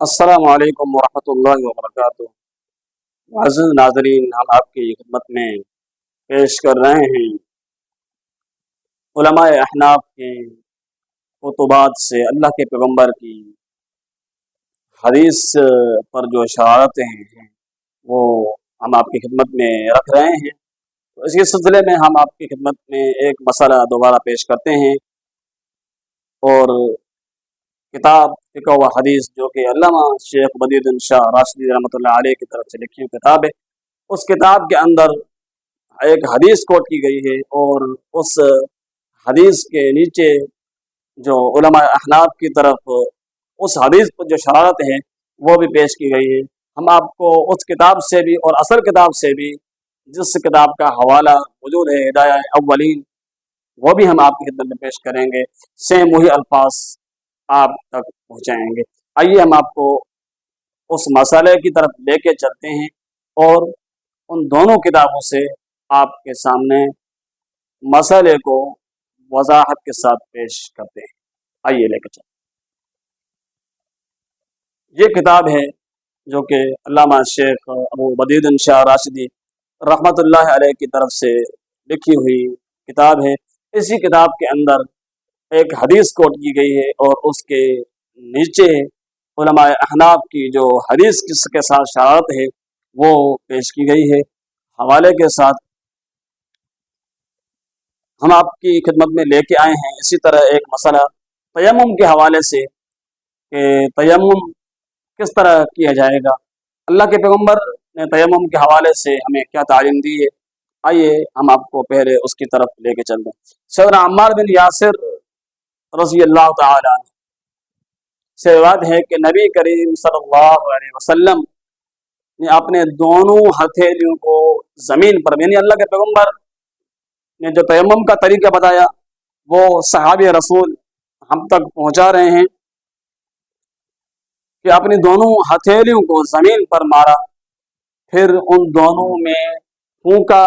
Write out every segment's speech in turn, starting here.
अस्सलामु अलैकुम वरहमतुल्लाहि वबरकातुहू। अज़ीज़ नाज़रीन, हम आपकी खिदमत में पेश कर रहे हैं उलमाए अहनाफ के कुतुबात से अल्लाह के पैगम्बर की हदीस पर जो शरारतें हैं वो हम आपकी खिदमत में रख रहे हैं। तो इसी सिलसिले में हम आपकी खिदमत में एक मसला दोबारा पेश करते हैं और किताब फ़िक़्ह व हदीस जो कि अल्लामा शेख बदीउद्दीन शाह राशिदी रहमतुल्लाह अलैह की तरफ से लिखी हुई किताब है, उस किताब के अंदर एक हदीस कोट की गई है और उस हदीस के नीचे जो उलमा अहनाफ की तरफ उस हदीस पर जो शरारत है वो भी पेश की गई है। हम आपको उस किताब से भी और असल किताब से भी, जिस किताब का हवाला मौजूद है हिदाया अव्वलीन, वो भी हम आपकी खिदमत में पेश करेंगे। सेम वही अल्फाज आप तक पहुँचाएँगे। आइए हम आपको उस मसले की तरफ लेके चलते हैं और उन दोनों किताबों से आपके सामने मसले को वजाहत के साथ पेश करते हैं। आइए लेकर चलते हैं। ये किताब है जो कि अल्लामा शेख अबू बदीउद्दीन शाह राशिदी रहमतुल्लाह अलैह की तरफ से लिखी हुई किताब है। इसी किताब के अंदर एक हदीस कोट की गई है और उसके नीचे उलमाए अहनाफ की जो हदीस के साथ शरारत है वो पेश की गई है। हवाले के साथ हम आपकी खिदमत में लेके आए हैं। इसी तरह एक मसला तयम्मुम के हवाले से कि तयम्मुम किस तरह किया जाएगा, अल्लाह के पैगम्बर ने तयम्मुम के हवाले से हमें क्या तालीम दी है, आइए हम आपको पहले उसकी तरफ लेके चलते हैं। सैयदना अम्मार बिन यासिर रज़ी अल्लाह तआला से रिवायत है कि नबी करीम सल्लल्लाहु अलैहि वसल्लम ने अपने दोनों हथेलियों को ज़मीन पर, यानी अल्लाह के पैगम्बर ने जो तयम्मुम का तरीका बताया वो सहाबी रसूल हम तक पहुंचा रहे हैं कि अपनी दोनों हथेलियों को ज़मीन पर मारा, फिर उन दोनों में फूंका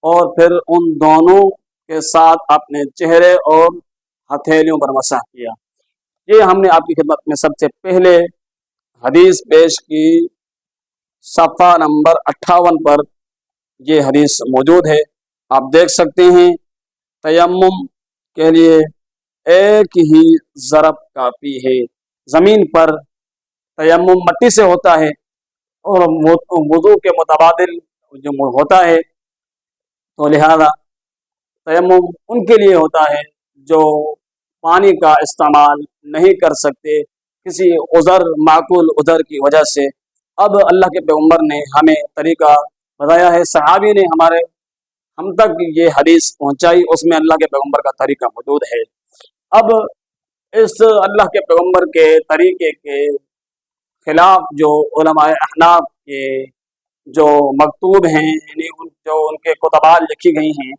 और फिर उन दोनों के साथ अपने चेहरे और हथेलियों पर मसह किया। ये हमने आपकी खिदमत में सबसे पहले हदीस पेश की, सफ़ा नंबर 58 पर ये हदीस मौजूद है। आप देख सकते हैं तयम्मुम के लिए एक ही ज़रब काफ़ी है। ज़मीन पर तयम्मुम मट्टी से होता है और वुज़ू के मुतबादिल जो होता है, तो लिहाजा तयम्मुम उनके लिए होता है जो पानी का इस्तेमाल नहीं कर सकते किसी उज़र, माकूल उज़र की वजह से। अब अल्लाह के पैगम्बर ने हमें तरीका बताया है, सहाबी ने हम तक ये हदीस पहुंचाई, उसमें अल्लाह के पैगम्बर का तरीका मौजूद है। अब इस अल्लाह के पैगम्बर के तरीके के खिलाफ जो उलमाए अहनाफ के जो मकतूब हैं, यानी जो उनके कुतबात लिखी गई हैं,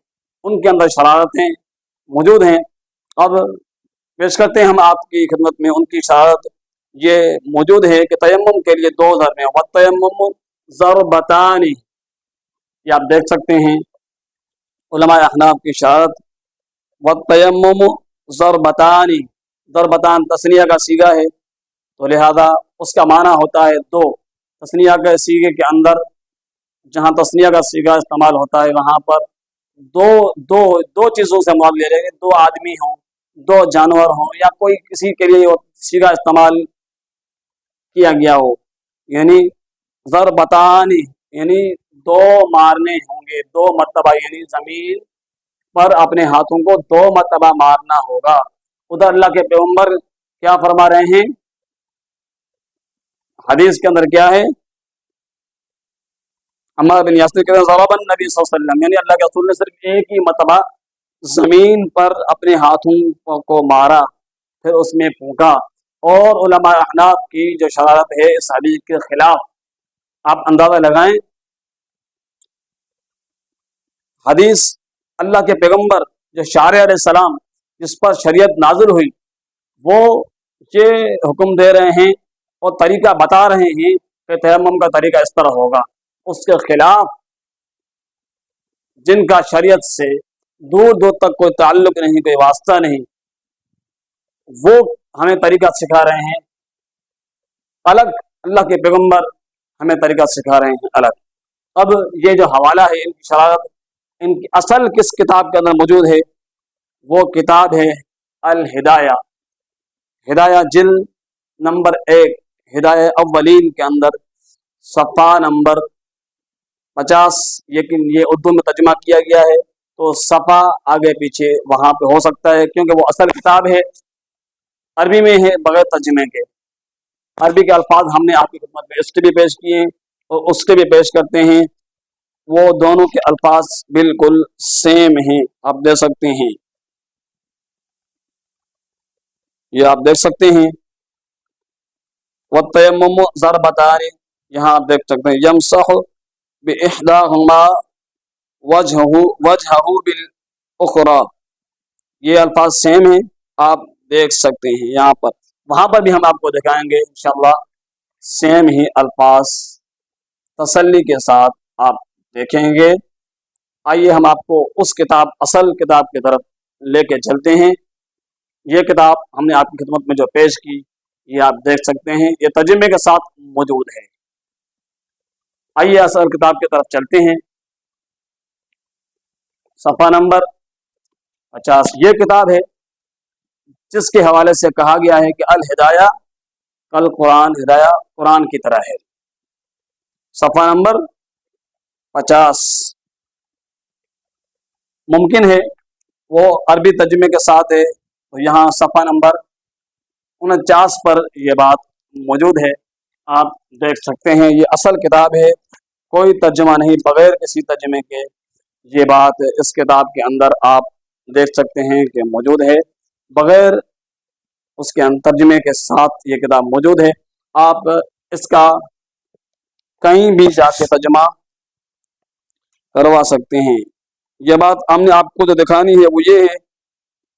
उनके अंदर शरारतें मौजूद हैं। अब पेश करते हैं हम आपकी खिदमत में उनकी शरारत। ये मौजूद है कि तयम्मुम के लिए 2 ज़रब में व तयम्मुम ज़रबतानी, ये आप देख सकते हैं उलमाए अहनाफ की शरारत। व तयम्मुम ज़रबतानी, ज़रबतान तस्निया का सीगा है, तो लिहाजा उसका माना होता है 2। तस्निया के सीगे के अंदर जहाँ तस्निया का सीगा इस्तेमाल होता है वहाँ पर दो चीज़ों से मुराद ले लेंगे, 2 आदमी हों, 2 जानवर हों, या कोई किसी के लिए वो सीगा इस्तेमाल किया गया हो। यानी ज़रबतानी यानी 2 मारने होंगे, 2 मरतबा, यानी ज़मीन पर अपने हाथों को 2 मरतबा मारना होगा। उधर अल्लाह के पैगम्बर क्या फरमा रहे हैं, हदीस के अंदर क्या है, अम्मार बिन यासिर कहते हैं ज़रबन नबी सल्लल्लाहु अलैहि वसल्लम, यानी अल्लाह के रसूल ने सिर्फ एक ही मरतबा ज़मीन पर अपने हाथों को मारा, फिर उसमें फूंका। और उलमा अहनाफ की जो शरारत है इस हदीस के खिलाफ, आप अंदाज़ा लगाएं, हदीस अल्लाह के पैगम्बर जो शारिअ अलैहिस्सलाम जिस पर शरीयत नाज़िल हुई, वो ये हुक्म दे रहे हैं और तरीका बता रहे हैं कि तयम्मुम का तरीका इस तरह होगा। उसके खिलाफ जिनका शरीयत से दूर दूर तक कोई ताल्लुक नहीं, कोई वास्ता नहीं, वो हमें तरीका सिखा रहे हैं अलग, अल्लाह के पैगंबर हमें तरीका सिखा रहे हैं अलग। अब ये जो हवाला है, इनकी शरारत, इनकी असल किस किताब के अंदर मौजूद है, वो किताब है अल हिदाया। हिदाया जिल्द नंबर 1 हिदाया अव्वलीन के अंदर सफ़ा नंबर 50, लेकिन ये उर्दू में तर्जुमा किया गया है तो सफ़ा आगे पीछे वहाँ पे हो सकता है, क्योंकि वो असल किताब है, अरबी में है बगैर तर्जुमे के। अरबी के अल्फाज हमने आपकी खिदमत में इसके भी पेश किए और उसके भी पेश करते हैं, वो दोनों के अल्फाज बिल्कुल सेम हैं। आप देख सकते हैं, ये आप देख सकते हैं। वत्तयम्मुम ज़रबतान, यहाँ आप देख सकते हैं। यमसहु बिइहदाहुमा वजहहु बिल उखरा, ये अल्फाज सेम हैं, आप देख सकते हैं यहाँ पर। वहाँ पर भी हम आपको दिखाएंगे इंशाअल्लाह सेम ही अल्फाज तसल्ली के साथ आप देखेंगे। आइए हम आपको उस किताब, असल किताब की तरफ लेके चलते हैं। ये किताब हमने आपकी खिदमत में जो पेश की, ये आप देख सकते हैं, ये तर्जुमे के साथ मौजूद है। आइए असल किताब की तरफ चलते हैं। सफ़ा नंबर 50 ये किताब है जिसके हवाले से कहा गया है कि अल हिदाया कल कुरान, हिदाया कुरान की तरह है। सफ़ा नंबर 50 मुमकिन है वो अरबी तर्जुमे के साथ है, तो यहाँ सफ़ा नंबर 49 पर यह बात मौजूद है, आप देख सकते हैं। ये असल किताब है, कोई तर्जुमा नहीं, बगैर किसी तर्जुमे के ये बात इस किताब के अंदर आप देख सकते हैं कि मौजूद है, बगैर उसके तर्जुमे के साथ ये किताब मौजूद है। आप इसका कहीं भी जाके तर्जुमा करवा सकते हैं। यह बात हमने आपको जो दिखानी है वो ये है,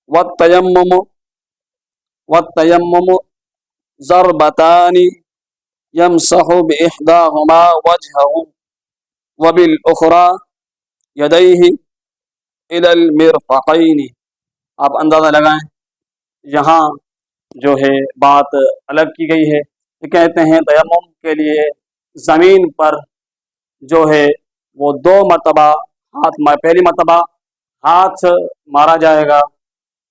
वत्तयम्मुम ज़रबतानी यमसहु बिइहदाहुमा वजहहु वबिल उखरा यदैहि इलल मिरफ़क़ैनि। आप अंदाज़ा लगाएं, यहाँ जो है बात अलग की गई है। ये कहते हैं तयम्मुम के लिए ज़मीन पर जो है वो 2 मरतबा पहली मरतबा हाथ मारा जाएगा,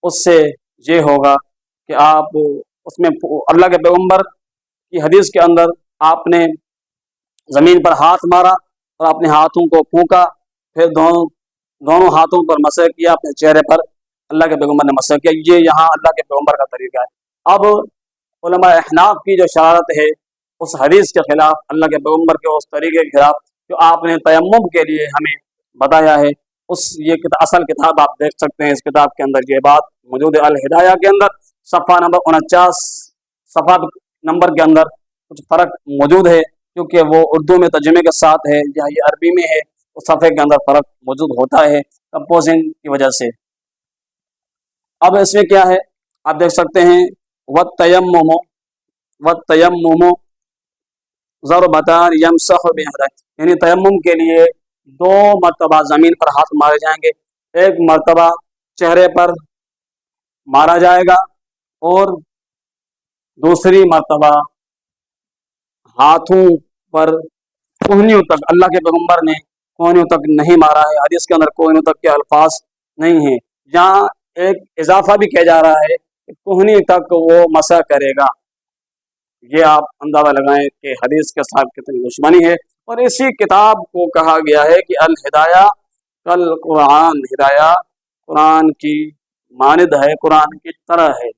उससे ये होगा कि आप उसमें अल्लाह के पैगंबर की हदीस के अंदर आपने ज़मीन पर हाथ मारा और अपने हाथों को फूंका, फिर दोनों हाथों पर मसह किया, अपने चेहरे पर अल्लाह के पैगंबर ने मसह किया। ये यहाँ अल्लाह के पैगंबर का तरीका है। अब उलमा अहनाफ की जो शरारत है उस हदीस के खिलाफ, अल्लाह के पैगंबर के उस तरीके के खिलाफ जो आपने तयम्मुम के लिए हमें बताया है, ये असल किताब आप देख सकते हैं। इस किताब के अंदर ये बात मौजूद है। अल हिदाया के अंदर सफ़ा नंबर 49 सफ़ा नंबर के अंदर कुछ फ़र्क मौजूद है, क्योंकि वो उर्दू में तर्जुमे के साथ है या ये अरबी में है, तो सफ़े के अंदर फ़र्क मौजूद होता है कंपोजिंग की वजह से। अब इसमें क्या है आप देख सकते हैं, वत्तयम्मुम ज़रबतान यमसहु बिइहदाहुमा, यानी तयम्मुम के लिए 2 मरतबा ज़मीन पर हाथ मारे जाएंगे, एक मरतबा चेहरे पर मारा जाएगा और दूसरी मरतबा हाथों पर कोहनियों तक। अल्लाह के पैगंबर ने कोहनियों तक नहीं मारा है, हदीस के अंदर कोहनियों तक के अल्फाज नहीं है। यहाँ एक इजाफा भी किया जा रहा है कि कोहनी तक वो मसा करेगा। ये आप अंदाजा लगाएं कि हदीस के साथ कितनी दुश्मनी है। और इसी किताब को कहा गया है कि अल हिदाया कल कुरान, हिदाया कुरान की मानिद है, कुरान की तरह है।